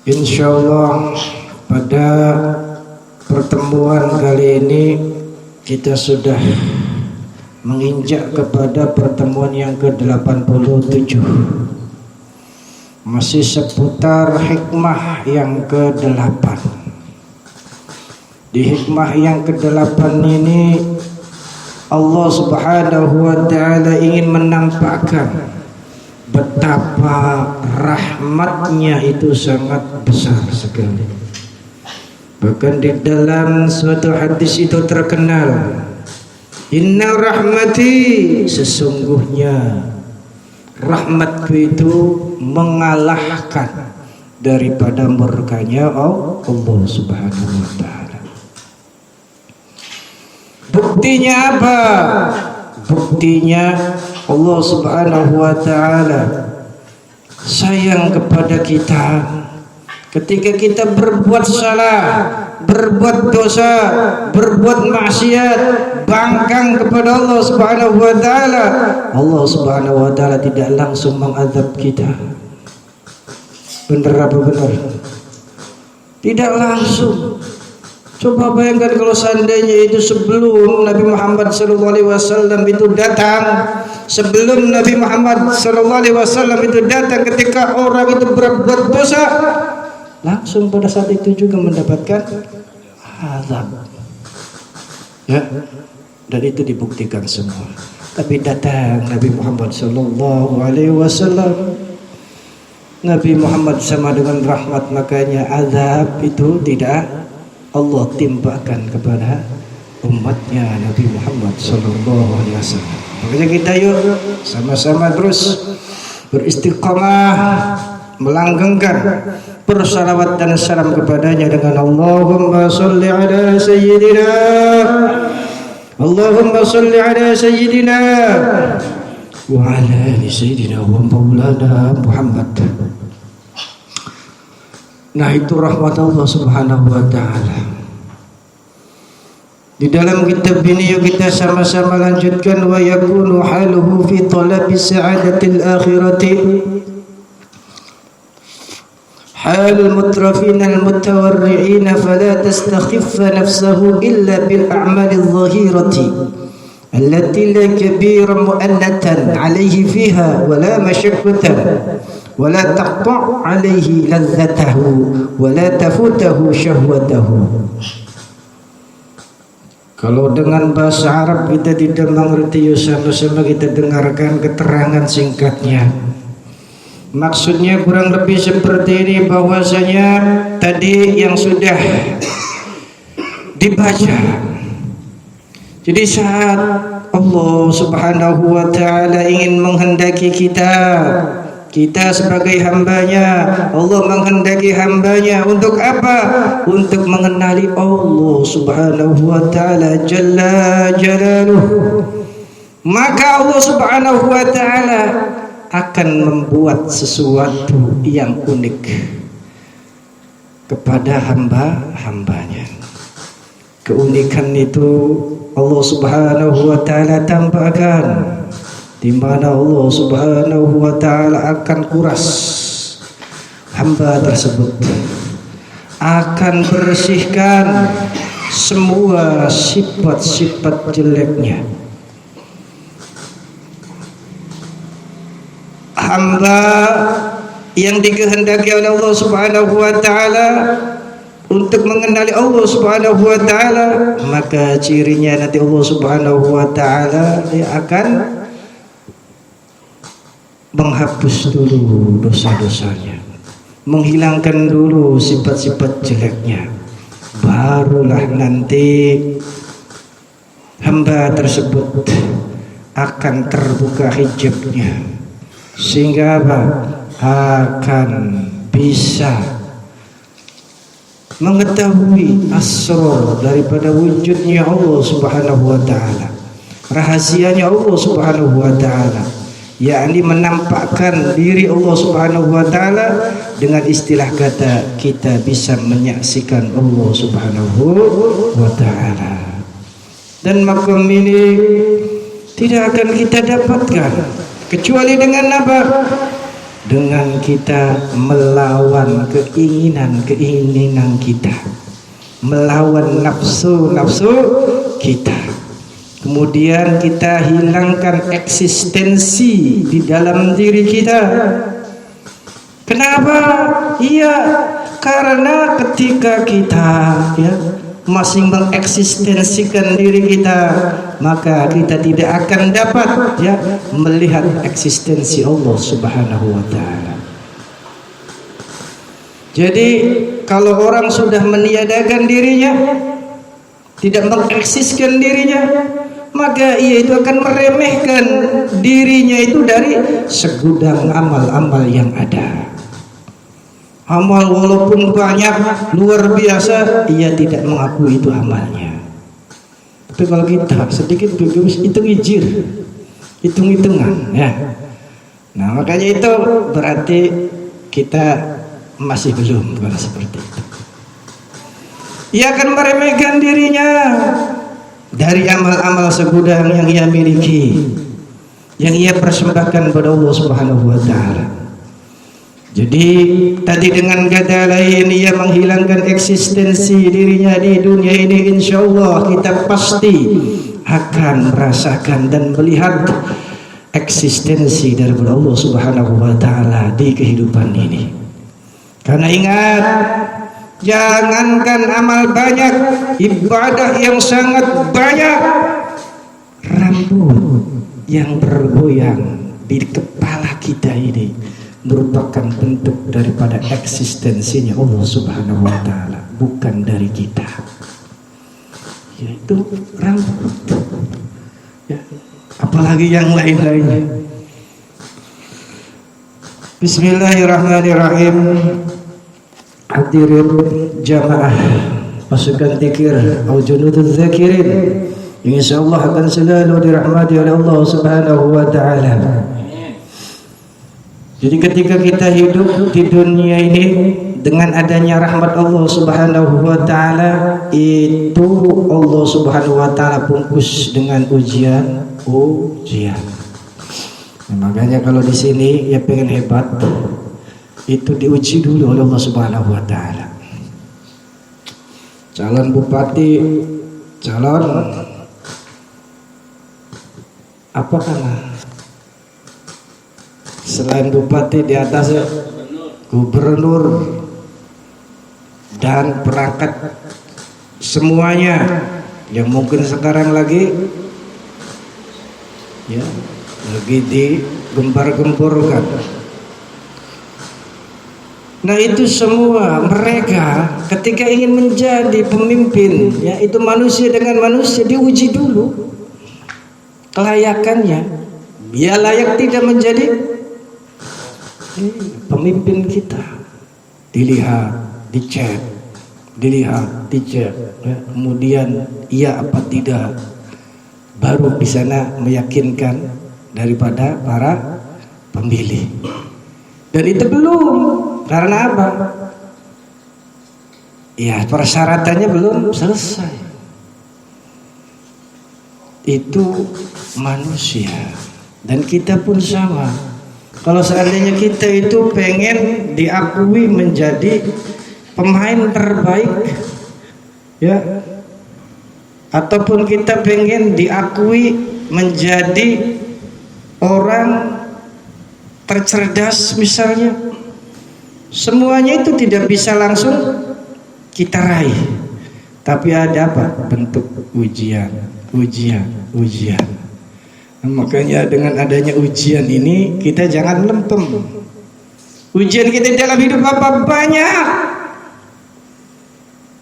Insyaallah pada pertemuan kali ini kita sudah menginjak kepada pertemuan yang ke-87. Masih seputar hikmah yang ke-8. Di hikmah yang ke-8 ini Allah Subhanahu wa ta'ala ingin menampakkan betapa rahmatnya itu sangat besar sekali. Bahkan di dalam suatu hadis itu terkenal, inna rahmati, sesungguhnya rahmatku itu mengalahkan daripada murkanya Allah Subhanahu wa ta'ala. Buktinya apa? Buktinya Allah Subhanahu wa ta'ala sayang kepada kita ketika kita berbuat salah, berbuat dosa, berbuat maksiat, bangkang kepada Allah Subhanahu wa ta'ala. Allah Subhanahu wa ta'ala tidak langsung mengazab kita. Benar apa benar? Tidak langsung. Coba bayangkan kalau seandainya itu sebelum Nabi Muhammad SAW itu datang, sebelum Nabi Muhammad SAW itu datang, ketika orang itu berbuat dosa, langsung pada saat itu juga mendapatkan azab. Ya, dan itu dibuktikan semua. Tapi datang Nabi Muhammad SAW, Nabi Muhammad sama dengan rahmat, makanya azab itu tidak Allah timpakan kepada umatnya Nabi Muhammad SAW. Makanya kita yuk sama-sama terus beristiqamah, melanggengkan bersalawat dan salam kepadanya dengan Allahumma salli ala sayyidina, Allahumma salli ala sayyidina wa ala ali sayyidina wa maulana Muhammad. Nah, itu rahmat Allah Subhanahu wa ta'ala. Di dalam kitab ini yuk kita sama-sama lanjutkan, wa yakunu haluhu fi talabi sa'adatil akhirati halul mutrafin al-mutawarri'in fala tastakhiffa nafsahu illa bil a'malil zahirati allati la kabira mu'annatan alayhi fiha wala masyaqqatan wala taqta' alaihi ladzatahu wala tafutahu syahwatahu. Kalau dengan bahasa Arab kita tidak mengerti, sama-sama kita dengarkan keterangan singkatnya. Maksudnya kurang lebih seperti ini, bahwasanya tadi yang sudah dibaca. Jadi saat Allah Subhanahu wa ta'ala ingin menghendaki kita sebagai hambanya, Allah menghendaki hambanya untuk apa? Untuk mengenali Allah Subhanahu wa ta'ala Jalla Jalaluh. Maka Allah Subhanahu wa ta'ala akan membuat sesuatu yang unik kepada hamba-hambanya. Keunikan itu Allah Subhanahu wa ta'ala tampakkan, di mana Allah Subhanahu wa ta'ala akan kuras hamba tersebut, akan bersihkan semua sifat-sifat jeleknya. Hamba yang dikehendaki oleh Allah Subhanahu wa ta'ala untuk mengenali Allah Subhanahu wa ta'ala, maka cirinya nanti Allah Subhanahu wa ta'ala akan menghapus dulu dosa-dosanya, menghilangkan dulu sifat-sifat jeleknya. Barulah nanti hamba tersebut akan terbuka hijabnya, sehingga apa? Akan bisa mengetahui asrar daripada wujudnya Allah Subhanahu wa ta'ala, rahasianya Allah Subhanahu wa ta'ala, yakni menampakkan diri Allah Subhanahu wa ta'ala. Dengan istilah kata, kita bisa menyaksikan Allah Subhanahu wa ta'ala. Dan makom ini tidak akan kita dapatkan kecuali dengan apa? dengan kita melawan keinginan kita, melawan nafsu kita. Kemudian kita hilangkan eksistensi di dalam diri kita. Kenapa? Iya, karena ketika kita masih mengeksistensikan diri kita, maka kita tidak akan dapat melihat eksistensi Allah Subhanahu wa taala. Jadi kalau orang sudah meniadakan dirinya, tidak mengeksiskan dirinya, maka ia itu akan meremehkan dirinya itu dari segudang amal-amal yang ada. Amal walaupun banyak, luar biasa, ia tidak mengakui itu amalnya. Tapi kalau kita sedikit hitung-hijir, hitung-hitungan, nah makanya itu berarti kita masih belum seperti itu. Ia akan meremehkan dirinya dari amal-amal segudang yang ia miliki, yang ia persembahkan kepada Allah Subhanahu wa taala. Jadi tadi dengan kata lain, ia menghilangkan eksistensi dirinya di dunia ini. Insya Allah kita pasti akan merasakan dan melihat eksistensi dari Allah Subhanahu wa taala di kehidupan ini. Karena ingat, jangankan amal banyak, ibadah yang sangat banyak, rambut yang bergoyang di kepala kita ini merupakan bentuk daripada eksistensinya Allah Subhanahu wa taala, bukan dari kita. Yaitu rambut. Apalagi yang lain-lainnya. Bismillahirrahmanirrahim. Hadirin jamaah pasukan zikir atau junuduz zakirin, insyaallah akan selalu dirahmati oleh Allah Subhanahu wa taala. Jadi ketika kita hidup di dunia ini dengan adanya rahmat Allah Subhanahu wa taala, itu Allah Subhanahu wa taala bungkus dengan ujian. Nah, makanya kalau di sini ya pengen hebat, itu diuji dulu oleh Allah Subhanahu wa taala. Calon bupati, calon apa kana? Selain bupati di atasnya gubernur dan perangkat semuanya yang mungkin sekarang lagi digembar-gemborkan. Nah itu semua mereka ketika ingin menjadi pemimpin, itu manusia dengan manusia diuji dulu kelayakannya. Dia layak tidak menjadi pemimpin kita, dilihat, dicek, kemudian ia apa tidak, baru di sana meyakinkan daripada para pemilih. Dan itu belum, karena apa? Ya persyaratannya belum selesai. Itu manusia, dan kita pun sama. Kalau seandainya kita itu pengen diakui menjadi pemain terbaik, ataupun kita pengen diakui menjadi orang tercerdas misalnya, semuanya itu tidak bisa langsung kita raih, tapi ada apa? Bentuk ujian. Makanya dengan adanya ujian ini kita jangan lempem. Ujian kita dalam hidup apa? Banyak.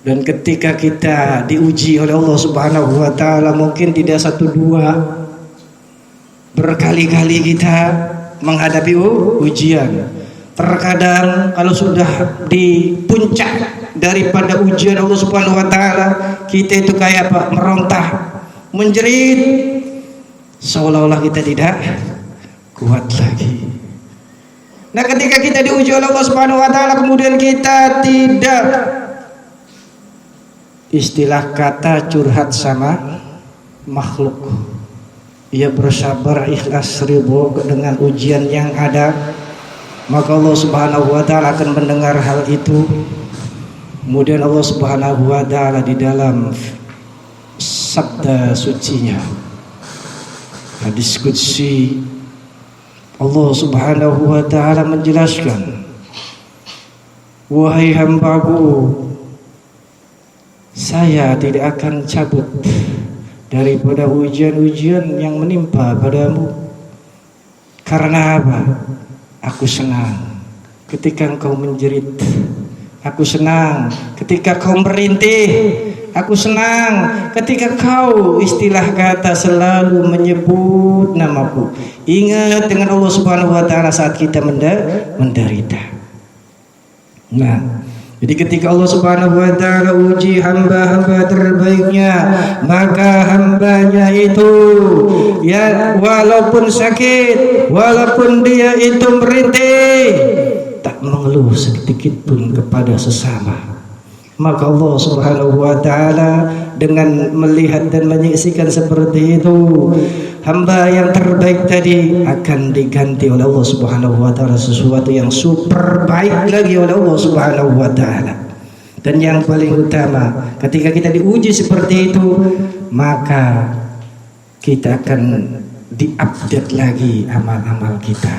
Dan ketika kita diuji oleh Allah Subhanahu wa taala, mungkin tidak satu dua, berkali-kali kita menghadapi ujian. Terkadang kalau sudah di puncak daripada ujian Allah Subhanahu wa taala, kita itu kayak apa? Merontah, menjerit, seolah-olah kita tidak kuat lagi. Nah ketika kita diuji oleh Allah Subhanahu wa taala, kemudian kita tidak, istilah kata curhat sama makhluk, ia bersabar, ikhlas, ridho dengan ujian yang ada, maka Allah Subhanahu wa taala akan mendengar hal itu. Kemudian Allah Subhanahu wa taala di dalam sabda sucinya, hadis qudsi, Allah Subhanahu wa taala menjelaskan, wahai hambaku, saya tidak akan cabut daripada ujian-ujian yang menimpa padamu. Karena apa? Aku senang ketika engkau menjerit. Aku senang ketika kau merintih. Aku senang ketika kau istilah kata selalu menyebut namaku. Ingat dengan Allah Subhanahu wa taala saat kita menderita. Nah, jadi ketika Allah Subhanahu wa taala uji hamba-hamba terbaiknya, maka hambanya itu ya walaupun sakit, walaupun dia itu merintih, tak mengeluh sedikit pun kepada sesama. Maka Allah Subhanahu wa taala dengan melihat dan menyaksikan seperti itu, hamba yang terbaik tadi akan diganti oleh Allah Subhanahu wa taala sesuatu yang super baik lagi oleh Allah Subhanahu wa taala. Dan yang paling utama, ketika kita diuji seperti itu, maka kita akan diupdate lagi amal-amal kita,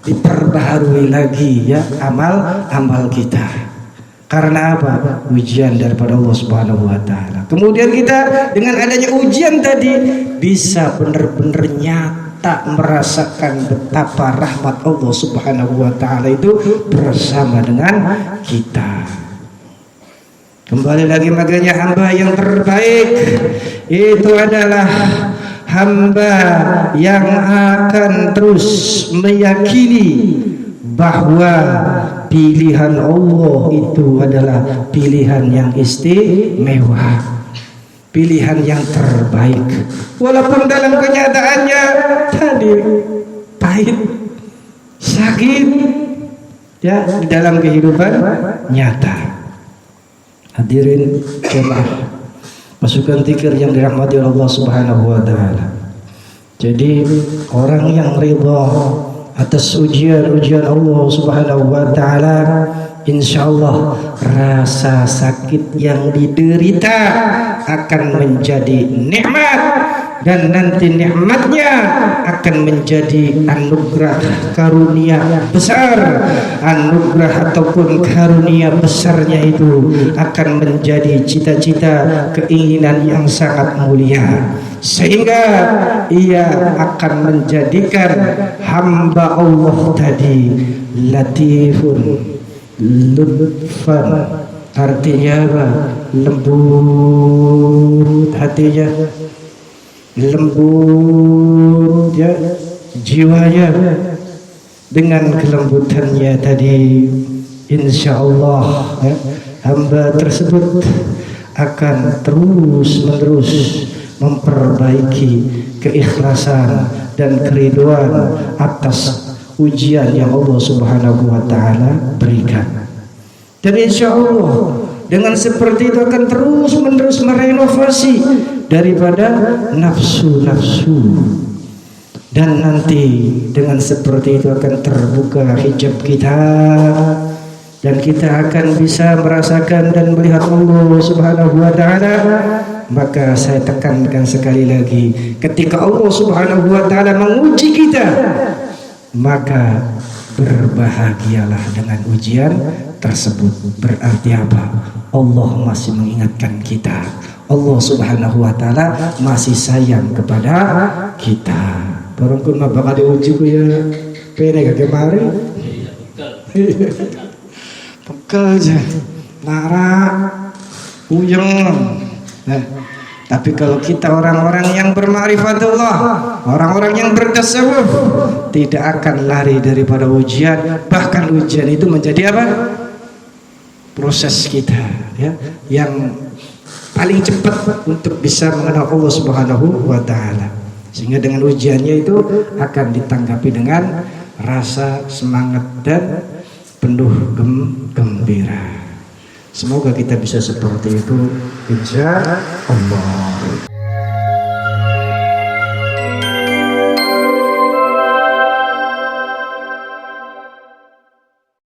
diperbaharui lagi ya amal-amal kita. Karena apa? Ujian daripada Allah Subhanahu wa taala. Kemudian kita dengan adanya ujian tadi bisa benar-benar nyata merasakan betapa rahmat Allah Subhanahu wa taala itu bersama dengan kita. Kembali lagi, makanya hamba yang terbaik itu adalah hamba yang akan terus meyakini bahwa pilihan Allah itu adalah pilihan yang istimewa, pilihan yang terbaik. Walaupun dalam kenyataannya tadi pahit, sakit ya di dalam kehidupan nyata. Hadirin jemaah pasukan zikir yang dirahmati Allah Subhanahu wa taala. Jadi orang yang ridha atas ujian-ujian Allah Subhanahu wa taala, insyaallah rasa sakit yang diderita akan menjadi nikmat, dan nanti nikmatnya akan menjadi anugerah karunia besar. Anugerah ataupun karunia besarnya itu akan menjadi cita-cita keinginan yang sangat mulia, sehingga ia akan menjadikan hamba Allah tadi latifun lutfan, artinya apa? Lembut hatinya, lembut ya jiwanya. Dengan kelembutannya tadi, insya Allah ya, hamba tersebut akan terus menerus memperbaiki keikhlasan dan keriduan atas ujian yang Allah Subhanahu wa taala berikan. Dan insya Allah dengan seperti itu akan terus menerus merenovasi daripada nafsu-nafsu, dan nanti dengan seperti itu akan terbuka hijab kita, dan kita akan bisa merasakan dan melihat Allah Subhanahu wa taala. Maka saya tekankan sekali lagi, ketika Allah Subhanahu wa taala menguji kita, maka berbahagialah dengan ujian tersebut. Berarti apa? Allah masih mengingatkan kita, Allah Subhanahu wa taala masih sayang kepada kita. Barangkali mah bakal diuji ku ya pene gak kemari. Pekel aja, lara, uyeng. Nah, tapi kalau kita orang-orang yang berma'rifatullah, orang-orang yang bertasawuf, tidak akan lari daripada ujian. Bahkan ujian itu menjadi apa? Proses kita ya, yang paling cepat untuk bisa mengenal Allah Subhanahu wa taala. Sehingga dengan ujiannya itu akan ditanggapi dengan rasa semangat dan penuh gembira. Semoga kita bisa seperti itu, insya Allah.